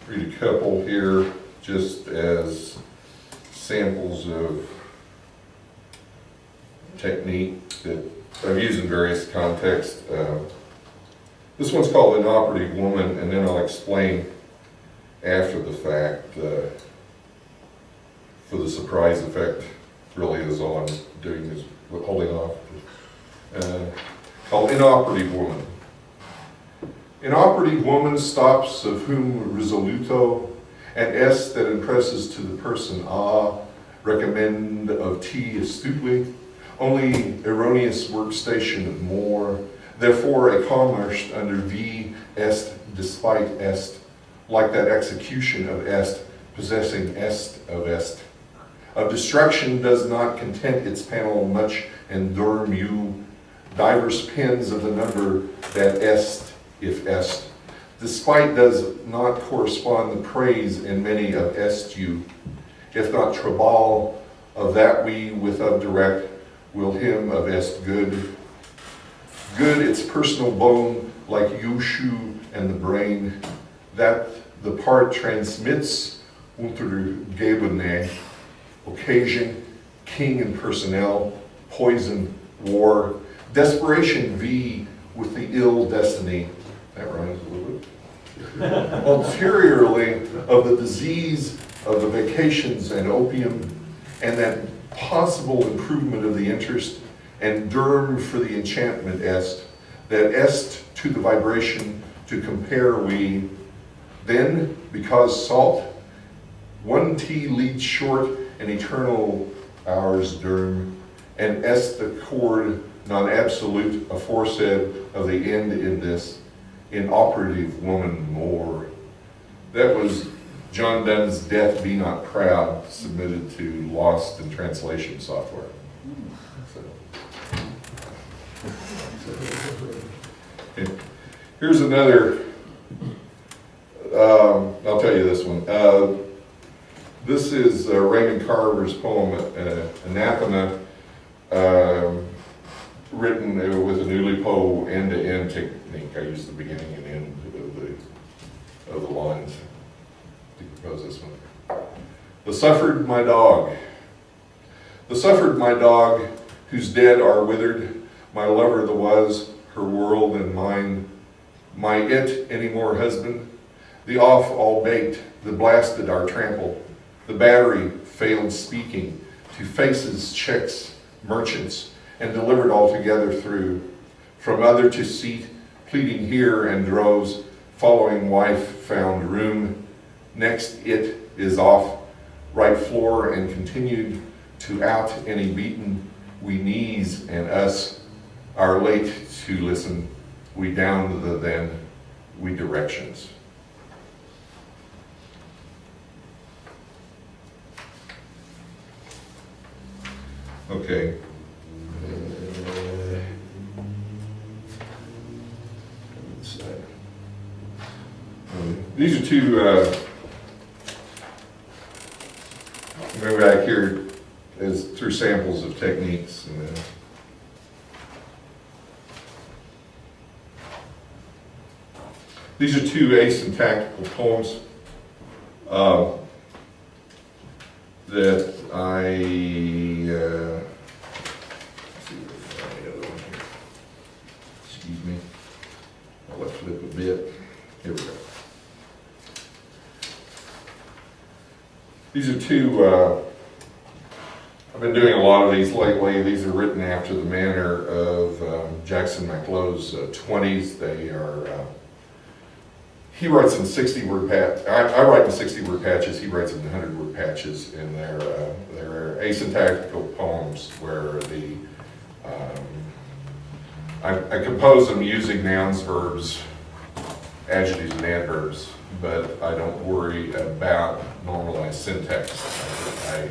read a couple here just as samples of technique that I've used in various contexts. This one's called Inoperative Woman, and then I'll explain after the fact for the surprise effect really is all I'm doing is holding off. Called Inoperative Woman. Inoperative woman stops of whom risoluto and est that impresses to the person recommend of tea astutely, only erroneous workstation of more, therefore a commerce under v est despite est, like that execution of est, possessing est, of destruction does not content its panel much and durm you, divers pins of the number that est, if est, despite does not correspond the praise in many of est you, if not trabal of that we with of direct will him of est good, good its personal bone like Yushu and the brain, that the part transmits untergebene, occasion, king and personnel, poison, war, desperation v with the ill destiny, that rhymes a little bit, ulteriorly of the disease of the vacations and opium, and that possible improvement of the interest, and derm for the enchantment est, that est to the vibration to compare we, then because salt, one tea leads short and eternal hours derm, and est the chord non-absolute aforesaid of the end in this, inoperative woman more. That was John Donne's Death Be Not Proud, submitted to Lost in Translation software. Okay. Here's another, I'll tell you this one. This is Raymond Carver's poem, Anathema, written with an Oulipo end-to-end technique. I use the beginning and end of the lines to compose this one. The suffered my dog. The suffered my dog, whose dead are withered, my lover the was, her world and mine, my it any more husband, the off all baked, the blasted are trampled, the battery failed speaking, to faces, checks, merchants, and delivered altogether through, from other to seat, pleading here and droves, following wife found room, next it is off, right floor and continued to out any beaten, we knees and us, are late to listen, we down the then, we directions. Okay. These are two, go back here as through samples of techniques. And, these are two asyntactical poems that I, let's see if I have the other one here. Excuse me. I'll let flip a bit. Here we go. These are two, I've been doing a lot of these lately. These are written after the manner of Jackson McLow's 20s. They are, he writes in 60-word patches. I write in 60-word patches. He writes in 100-word patches, and they're asyntactical poems where the I compose them using nouns, verbs, adjectives, and adverbs, but I don't worry about normalized syntax. I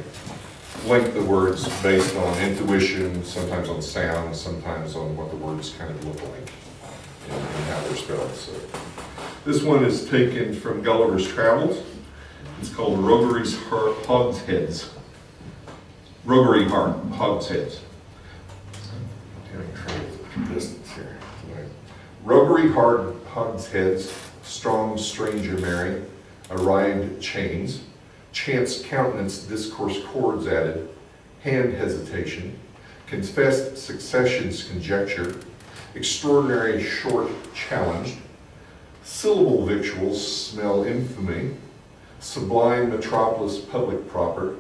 link the words based on intuition, sometimes on sound, sometimes on what the words kind of look like and how they're spelled. So this one is taken from Gulliver's Travels. It's called Roguery's Hogsheads. Roguery Hogsheads. I'm having trouble distance here tonight. Roguery hogsheads, strong stranger merry, arrived chains, chance countenance discourse chords added, hand hesitation, confessed successions conjecture, extraordinary short challenged, syllable victuals smell infamy, sublime metropolis public proper,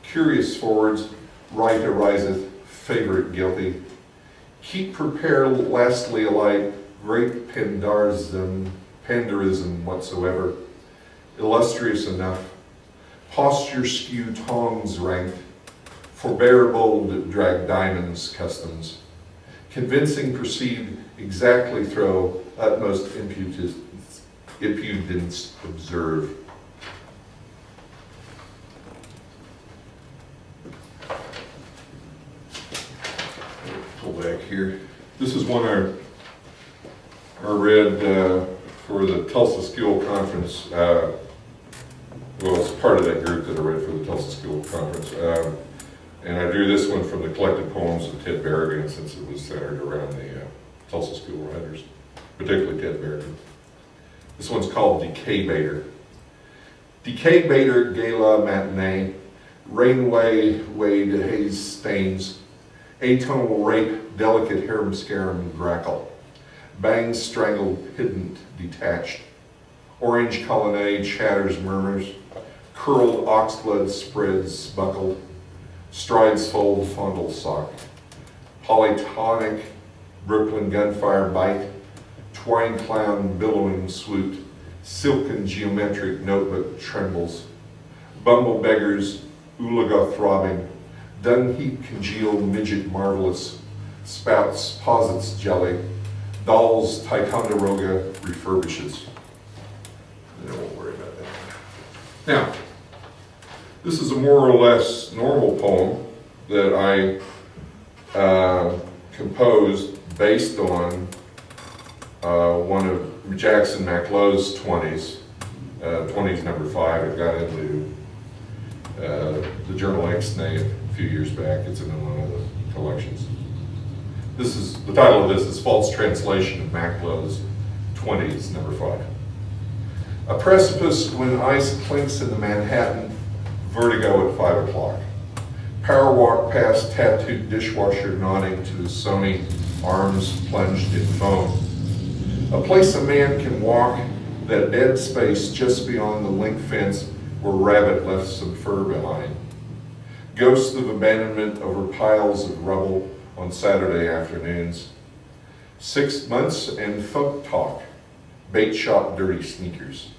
curious forwards, right ariseth, favorite guilty, keep prepared lastly alike, great pandarism whatsoever, illustrious enough, posture skew tongs ranked, forbear bold drag diamonds customs, convincing perceived exactly throw, utmost impudence observe. Pull back here. This is one I read for the Tulsa School Conference. Well, it's part of that group that I read for the Tulsa School Conference. And I drew this one from the collected poems of Ted Berrigan, since it was centered around the Tulsa School writers, particularly Ted Berrigan. This one's called Decay Baiter. Decay Baiter Gala Matinee, Rainway Wade Haze Stains, Atonal Rape Delicate Harum Scarum Grackle, Bangs Strangled Hidden Detached, Orange Colonnade Chatters Murmurs, Curled Oxblood Spreads Buckled, Strides Fold Fondle Sock, Polytonic Brooklyn Gunfire Bite, Twine Clown Billowing Swoot, Silken Geometric Notebook Trembles, Bumble Beggars Oolaga Throbbing, Dung Heap Congealed Midget Marvelous, Spouts Posits Jelly, Dolls Ticonderoga Refurbishes. I won't worry about that. Now, this is a more or less normal poem that I composed based on one of Jackson Maclow's 20s, 20s number 5. It got into the Journal Ixnay a few years back. It's in one of the collections. This is, the title of this is False Translation of Maclow's 20s number 5. A precipice when ice clinks in the Manhattan, vertigo at 5 o'clock. Power walk past tattooed dishwasher nodding to his Sony arms plunged in foam. A place a man can walk, that dead space just beyond the link fence where rabbit left some fur behind. Ghosts of abandonment over piles of rubble on Saturday afternoons. 6 months and folk talk, bait shop dirty sneakers.